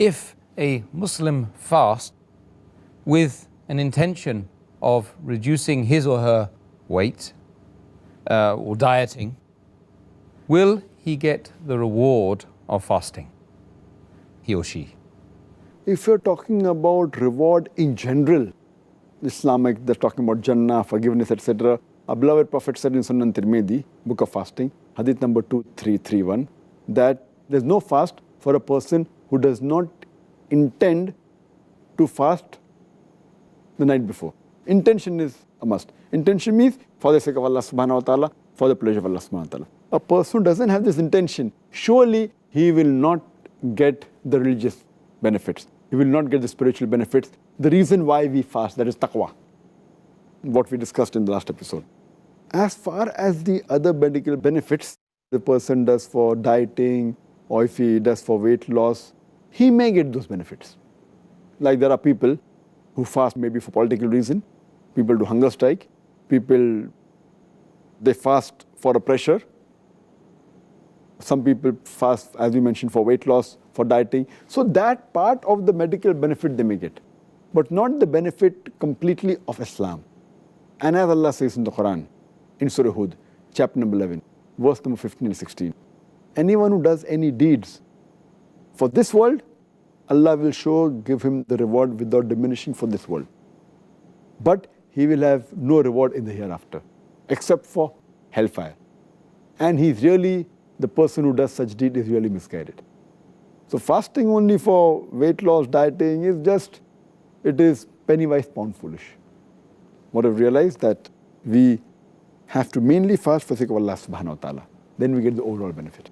if a Muslim fasts with an intention of reducing his or her weight or dieting, will he get the reward of fasting, he or she? If you're talking about reward in general, Islamic, they're talking about Jannah, forgiveness, etc. Our beloved Prophet said in Sunan Tirmidhi, Book of Fasting, Hadith number 2331, that there's no fast for a person who does not intend to fast the night before. Intention is a must. Intention means for the sake of Allah subhanahu wa ta'ala, for the pleasure of Allah subhanahu wa ta'ala. A person who doesn't have this intention, surely he will not get the religious benefits. He will not get the spiritual benefits. The reason why we fast, that is taqwa, what we discussed in the last episode. As far as the other medical benefits the person does for dieting, or if he does for weight loss, he may get those benefits. Like there are people who fast maybe for political reason, people do hunger strike, people, they fast for a pressure. Some people fast, as we mentioned, for weight loss, for dieting. So that part of the medical benefit they may get, but not the benefit completely of Islam. And as Allah says in the Quran, in Surah Hud, chapter number 11, verse number 15 and 16, anyone who does any deeds for this world, Allah will give him the reward without diminishing for this world. But he will have no reward in the hereafter, except for hellfire. And he's really, the person who does such deed is really misguided. So fasting only for weight loss, dieting is just, it is penny wise, pound foolish. What I've realized that we have to mainly fast for the sake of Allah subhanahu wa ta'ala. Then we get the overall benefit.